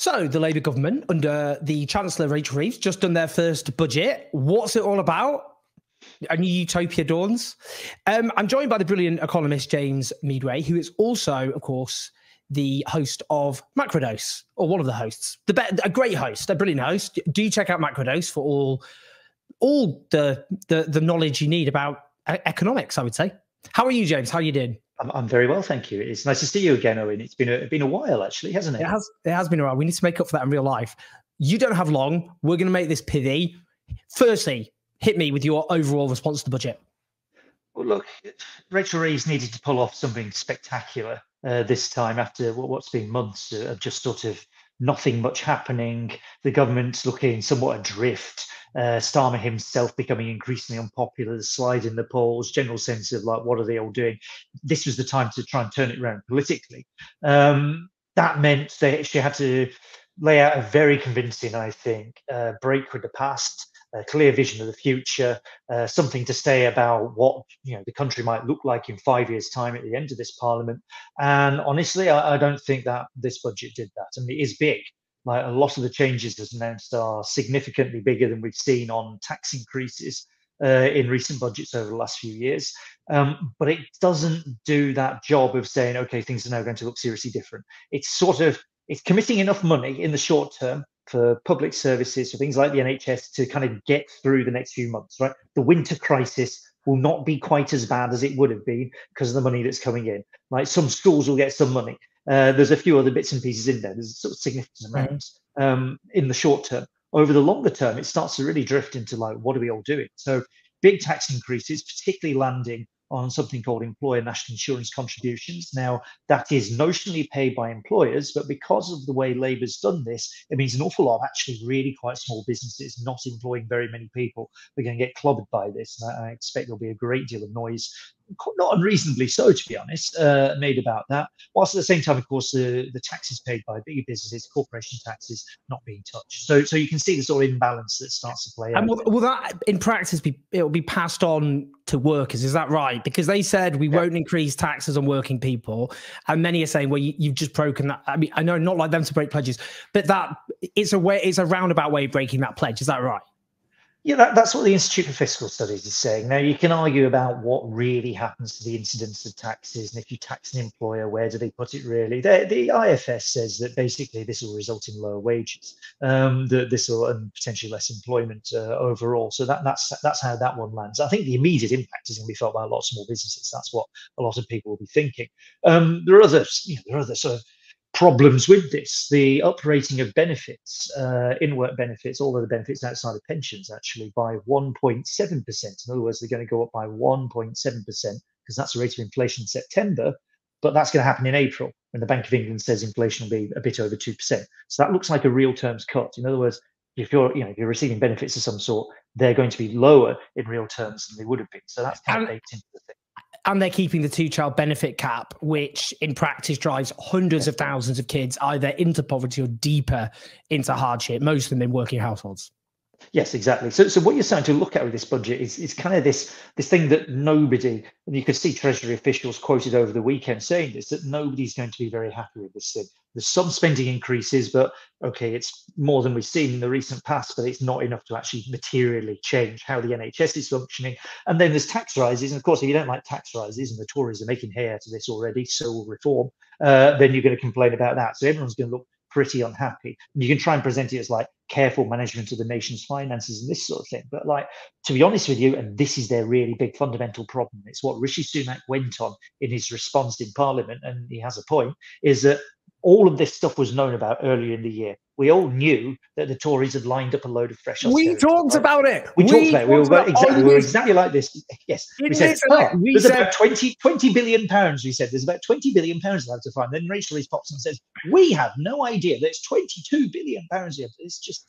So the Labour government under the Chancellor Rachel Reeves just done their first budget. What's it all about? A new utopia dawns. I'm joined by the brilliant economist James Meadway, who is also, of course, the host of Macrodose, or one of the hosts. A great host, a brilliant host. Do check out Macrodose for all the knowledge you need about economics, I would say. How are you, James? How are you doing? I'm very well, thank you. It's nice to see you again, Owen. It's been a while, actually, hasn't it? It has been a while. We need to make up for that in real life. You don't have long. We're going to make this pithy. Firstly, hit me with your overall response to the budget. Well, look, Rachel Reeves needed to pull off something spectacular this time after what's been months of just sort of nothing much happening. The government's looking somewhat adrift. Starmer himself becoming increasingly unpopular, the slide in the polls, general sense of like, what are they all doing? This was the time to try and turn it around politically. That meant that she had to lay out a very convincing, I think, break with the past, a clear vision of the future, something to say about what the country might look like in 5 years' time at the end of this parliament. And honestly, I don't think that this budget did that. I mean, it is big. Like a lot of the changes as announced are significantly bigger than we've seen on tax increases in recent budgets over the last few years. But it doesn't do that job of saying, okay, things are now going to look seriously different. It's committing enough money in the short term for public services, for things like the NHS, to kind of get through the next few months, right? The winter crisis will not be quite as bad as it would have been because of the money that's coming in. Like some schools will get some money. There's a few other bits and pieces in there. There's sort of significant amounts in the short term. Over the longer term, it starts to really drift into like, what are we all doing? So big tax increases, particularly landing on something called employer national insurance contributions. Now, that is notionally paid by employers, but because of the way Labour's done this, it means an awful lot of actually really quite small businesses not employing very many people are going to get clobbered by this. And I expect there'll be a great deal of noise, not unreasonably so, to be honest, made about that. Whilst at the same time, of course, the taxes paid by bigger businesses, corporation taxes, not being touched. So you can see the sort of imbalance that starts to play out. And will that, in practice, it'll be passed on to workers? Is that right? Because they said we won't increase taxes on working people, and many are saying, well, you've just broken that. I mean, I know not like them to break pledges, but that it's a roundabout way of breaking that pledge. Is that right? Yeah, that's what the Institute for Fiscal Studies is saying. Now, you can argue about what really happens to the incidence of taxes, and if you tax an employer, where do they put it really? The IFS says that basically this will result in lower wages, that this will, and potentially less employment overall. So that's how that one lands. I think the immediate impact is going to be felt by a lot of small businesses. That's what a lot of people will be thinking. There are other sort of problems with this. The uprating of benefits, in-work benefits, all of the benefits outside of pensions, actually by 1.7%. In other words, they're going to go up by 1.7% because that's the rate of inflation in September, but that's going to happen in April when the Bank of England says inflation will be a bit over 2%. So that looks like a real terms cut. In other words, if you're receiving benefits of some sort, they're going to be lower in real terms than they would have been. So that's kind of baked into the thing. And they're keeping the two-child benefit cap, which in practice drives hundreds of thousands of kids either into poverty or deeper into hardship, most of them in working households. Yes, exactly. So what you're starting to look at with this budget is kind of this thing that nobody, and you could see Treasury officials quoted over the weekend saying this, that nobody's going to be very happy with this thing. There's some spending increases, but okay, it's more than we've seen in the recent past, but it's not enough to actually materially change how the NHS is functioning. And then there's tax rises. And of course, if you don't like tax rises, and the Tories are making hay out of this already, so will reform, then you're going to complain about that. So everyone's going to look pretty unhappy. And you can try and present it as like careful management of the nation's finances and this sort of thing. But like, to be honest with you, and this is their really big fundamental problem, it's what Rishi Sunak went on in his response in Parliament, and he has a point, is that all of this stuff was known about earlier in the year. We all knew that the Tories had lined up a load of fresh austerity. We talked about it. We talked about it. We were exactly like this. Yes. We said, there's about 20 billion pounds. We said, there's about 20 billion pounds allowed to find. Then Rachel Reeves pops and says, we have no idea. There's 22 billion pounds here. It's just,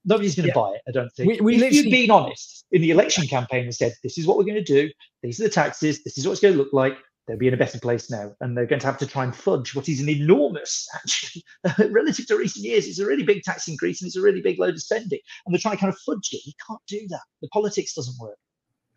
nobody's going to buy it, I don't think. If you'd been honest in the election campaign and said, this is what we're going to do, these are the taxes, this is what it's going to look like, they'll be in a better place now. And they're going to have to try and fudge what is an enormous, actually, relative to recent years, it's a really big tax increase and it's a really big load of spending. And they're trying to kind of fudge it. You can't do that. The politics doesn't work.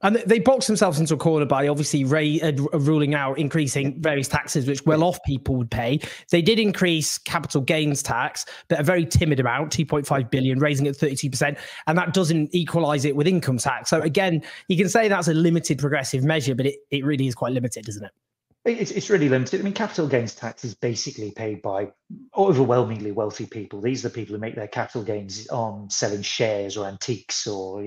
And they boxed themselves into a corner by obviously ruling out increasing various taxes, which well-off people would pay. They did increase capital gains tax, but a very timid amount, 2.5 billion, raising it 32%. And that doesn't equalise it with income tax. So again, you can say that's a limited progressive measure, but it really is quite limited, isn't it? It's really limited. I mean, capital gains tax is basically paid by overwhelmingly wealthy people. These are the people who make their capital gains on selling shares or antiques or,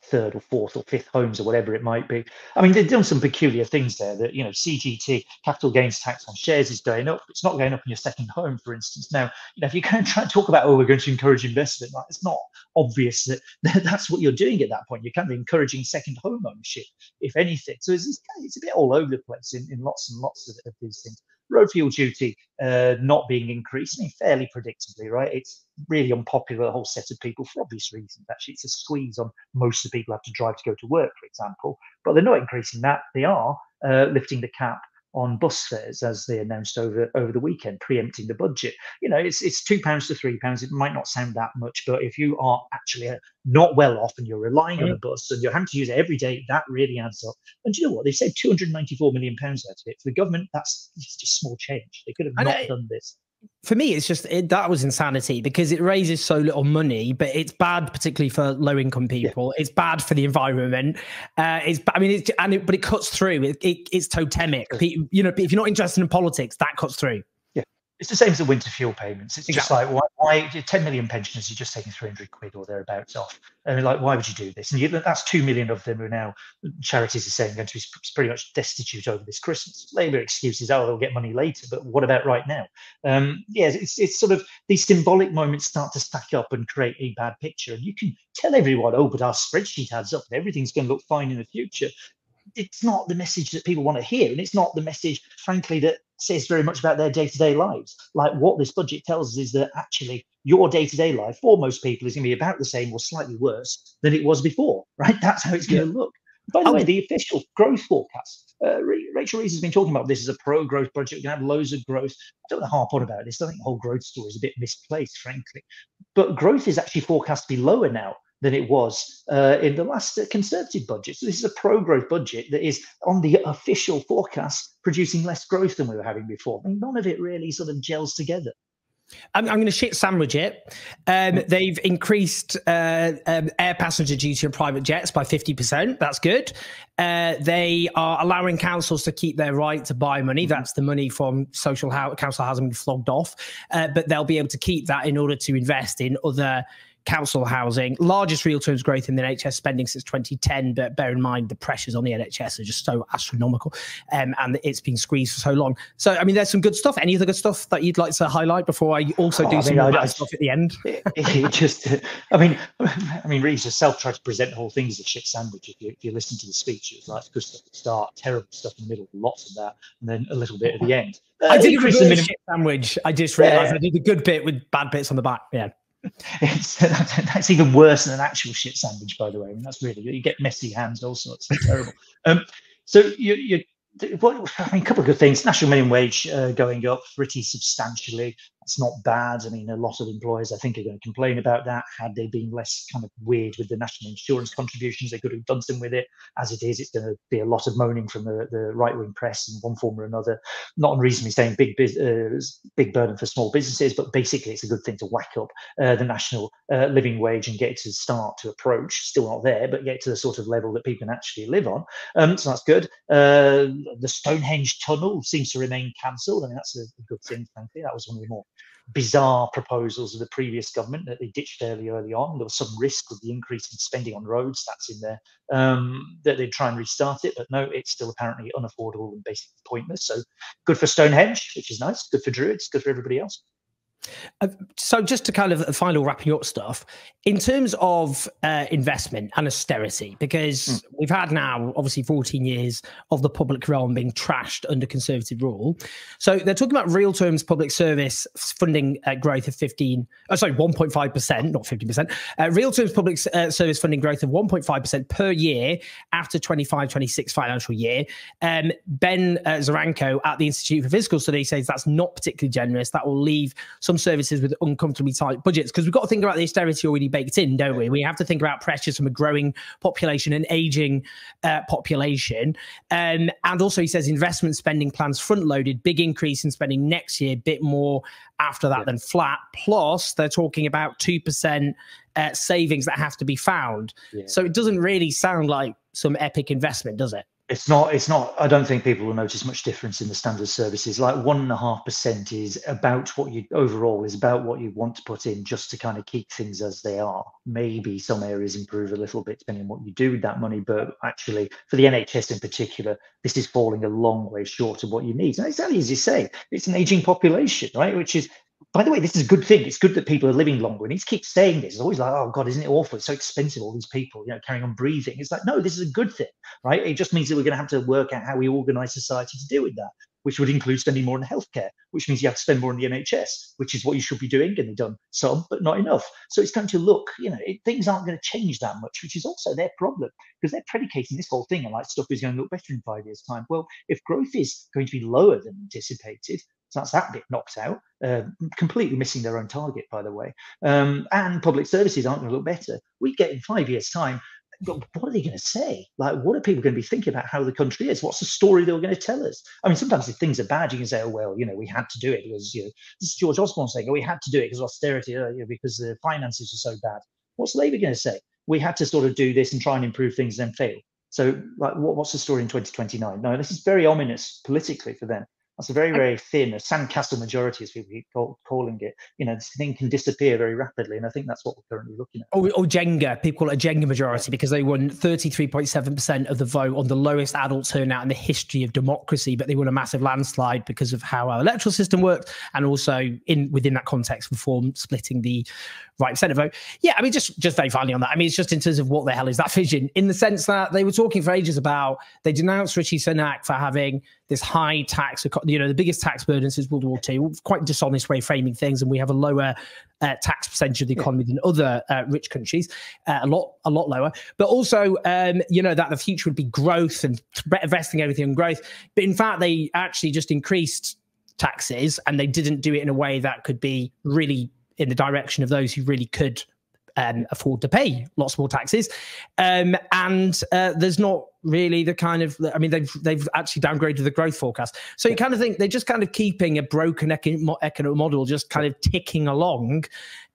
third or fourth or fifth homes or whatever it might be. I mean, they've done some peculiar things there that, CGT, capital gains tax on shares, is going up. It's not going up in your second home, for instance. Now, if you're going to try and talk about, we're going to encourage investment, like, it's not obvious that that's what you're doing at that point. You're kind of encouraging second home ownership, if anything. So it's a bit all over the place in lots and lots of these things. Road fuel duty not being increased, I mean, fairly predictably, right? It's really unpopular, a whole set of people, for obvious reasons. Actually, it's a squeeze on most of the people who have to drive to go to work, for example. But they're not increasing that. They are lifting the cap on bus fares, as they announced over the weekend, preempting the budget. It's £2 to £3. It might not sound that much, but if you are actually not well off and you're relying on a bus and you're having to use it every day, that really adds up. And do you know what? They've saved £294 million out of it. For the government, that's just small change. They could have not done this. For me, it's just that was insanity, because it raises so little money, but it's bad, particularly for low-income people. Yeah. It's bad for the environment. But it cuts through. It's totemic. If you're not interested in politics, that cuts through. It's the same as the winter fuel payments. It's just like, why 10 million pensioners, you're just taking 300 quid or thereabouts off. I mean, like, why would you do this? And that's 2 million of them who are now, charities are saying, going to be pretty much destitute over this Christmas. Labour excuses, they'll get money later, but what about right now? It's sort of, these symbolic moments start to stack up and create a bad picture. And you can tell everyone, but our spreadsheet adds up and everything's going to look fine in the future. It's not the message that people want to hear. And it's not the message, frankly, that says very much about their day-to-day lives. Like, what this budget tells us is that actually your day-to-day life for most people is going to be about the same or slightly worse than it was before, right? That's how it's going to look. By the way, the official growth forecast, Rachel Reeves has been talking about this as a pro-growth budget. We're going to have loads of growth. I don't want to harp on about this. I think the whole growth story is a bit misplaced, frankly. But growth is actually forecast to be lower now than it was in the last Conservative budget. So this is a pro-growth budget that is, on the official forecast, producing less growth than we were having before. I mean, none of it really sort of gels together. I'm going to shit sandwich it. They've increased air passenger duty on private jets by 50%. That's good. They are allowing councils to keep their right to buy money. That's the money from council housing being flogged off. But they'll be able to keep that in order to invest in other council housing. Largest real terms growth in the NHS spending since 2010, but bear in mind the pressures on the NHS are just so astronomical, and it's been squeezed for so long. So, I mean, there's some good stuff. Any other good stuff that you'd like to highlight before I also do some bad stuff at the end? Reeves herself tried to present the whole thing as a shit sandwich. If you listen to the speech, it was like good stuff at the start, terrible stuff in the middle, lots of that, and then a little bit at the end. I did a shit sandwich. I just realised I did a good bit with bad bits on the back. Yeah. That's even worse than an actual shit sandwich, by the way. I mean, that's really, you get messy hands, all sorts. It's terrible. So a couple of good things. National minimum wage going up pretty substantially. That's not bad. I mean, a lot of employers, I think, are going to complain about that. Had they been less kind of weird with the national insurance contributions, they could have done something with it. As it is, it's going to be a lot of moaning from the right-wing press in one form or another. Not unreasonably saying big burden for small businesses, but basically it's a good thing to whack up the national living wage and get it to start to approach, still not there, but get to the sort of level that people can actually live on. So that's good. The Stonehenge tunnel seems to remain cancelled. I mean, that's a good thing, frankly. That was one of the more bizarre proposals of the previous government that they ditched fairly early on. There was some risk with the increase in spending on roads, that's in there, that they'd try and restart it, but no, it's still apparently unaffordable and basically pointless. So good for Stonehenge, which is nice, good for Druids, good for everybody else. So just to kind of final wrapping up stuff, in terms of investment and austerity, because we've had now obviously 14 years of the public realm being trashed under Conservative rule. So they're talking about real terms public service funding growth of 1.5%, not 50%. Real terms public service funding growth of 1.5% per year after 25-26 financial year. Ben Zaranko at the Institute for Fiscal Studies says that's not particularly generous. That will leave some some services with uncomfortably tight budgets, because we've got to think about the austerity already baked in, don't we? We have to think about pressures from a growing population and aging population. And also he says investment spending plans front-loaded, big increase in spending next year, bit more after that than flat. Plus, they're talking about 2% savings that have to be found. So it doesn't really sound like some epic investment, does it? It's not. I don't think people will notice much difference in the standard services. Like 1.5% is about what you overall is about what you want to put in just to kind of keep things as they are. Maybe some areas improve a little bit depending on what you do with that money. But actually, for the NHS in particular, this is falling a long way short of what you need. And exactly as you say, it's an aging population, right? Which is, by the way, this is a good thing. It's good that people are living longer. We need to keep saying this. It's always like, oh God, isn't it awful? It's so expensive, all these people, carrying on breathing. It's like, no, this is a good thing, right? It just means that we're going to have to work out how we organize society to deal with that, which would include spending more on healthcare, which means you have to spend more on the NHS, which is what you should be doing, and they've done some, but not enough. So it's going to look, things aren't going to change that much, which is also their problem, because they're predicating this whole thing on like stuff is going to look better in 5 years' time. Well, if growth is going to be lower than anticipated, so that's that bit knocked out, completely missing their own target, by the way. And public services aren't going to look better. We get in 5 years' time, what are they going to say? Like, what are people going to be thinking about how the country is? What's the story they're going to tell us? I mean, sometimes if things are bad, you can say, oh, well, we had to do it because, this is George Osborne saying, oh, we had to do it because of austerity, because the finances are so bad. What's Labour going to say? We had to sort of do this and try and improve things, then fail. So, like, what's the story in 2029? No, this is very ominous politically for them. That's a very, very thin, a sandcastle majority, as people keep calling it. This thing can disappear very rapidly, and I think that's what we're currently looking at. Or Jenga. People call it a Jenga majority because they won 33.7% of the vote on the lowest adult turnout in the history of democracy, but they won a massive landslide because of how our electoral system worked, and also within that context, reform splitting the right Senate vote. Yeah, I mean, just very finally on that. I mean, it's just in terms of what the hell is that vision, in the sense that they were talking for ages about, they denounced Rishi Sunak for having this high tax, the biggest tax burden since World War II, quite dishonest way of framing things, and we have a lower tax percentage of the economy than other rich countries, a lot lower. But also, that the future would be growth and investing everything in growth. But in fact, they actually just increased taxes, and they didn't do it in a way that could be really in the direction of those who really could afford to pay lots more taxes. And there's not really the kind of, I mean, they've actually downgraded the growth forecast. So you kind of think they're just kind of keeping a broken economic model just kind of ticking along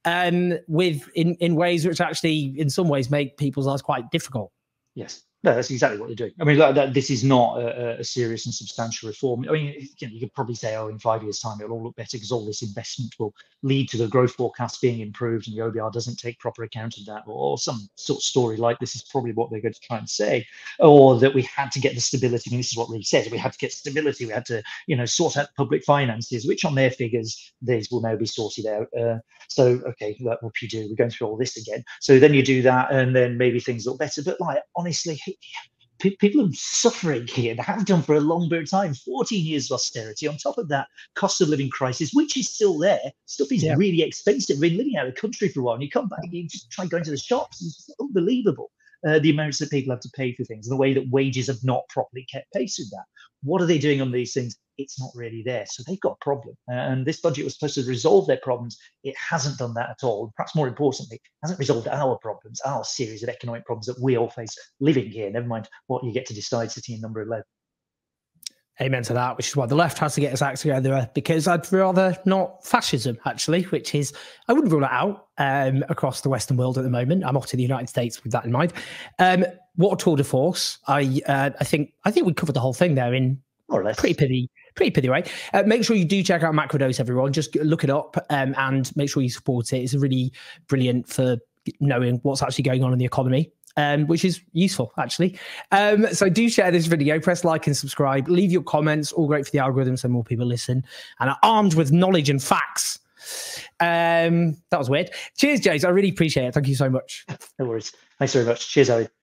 in ways which actually in some ways make people's lives quite difficult. Yes. No, that's exactly what they're doing. I mean, this is not a serious and substantial reform. I mean, you could probably say, oh, in 5 years' time, it'll all look better because all this investment will lead to the growth forecast being improved and the OBR doesn't take proper account of that, or some sort of story like this is probably what they're going to try and say, or that we had to get the stability. I mean, this is what Reeves says. We had to get stability. We had to, sort out public finances, which on their figures, these will now be sorted out. So, okay, what you do, we're going through all this again. So then you do that and then maybe things look better. But like, honestly, people are suffering here. They have done for a long period of time, 14 years of austerity. On top of that, cost of living crisis, which is still there. Stuff is really expensive. We've been living out of the country for a while, and you come back, you just try going to the shops. It's just unbelievable. The amounts that people have to pay for things, and the way that wages have not properly kept pace with that. What are they doing on these things? It's not really there. So they've got a problem. And this budget was supposed to resolve their problems. It hasn't done that at all. Perhaps more importantly, it hasn't resolved our problems, our series of economic problems that we all face living here, never mind what you get to decide sitting in number 11. Amen to that, which is why the left has to get its act together, because I'd rather not fascism, actually, which is, I wouldn't rule it out across the Western world at the moment. I'm off to the United States with that in mind. What a tour de force. I think we covered the whole thing there in more or less pretty pithy way. Make sure you do check out Macrodose, everyone. Just look it up and make sure you support it. It's really brilliant for knowing what's actually going on in the economy. Which is useful, actually. So do share this video, press like and subscribe, leave your comments, all great for the algorithm so more people listen and are armed with knowledge and facts. That was weird. Cheers, James. I really appreciate it. Thank you so much. No worries. Thanks very much. Cheers, Ali.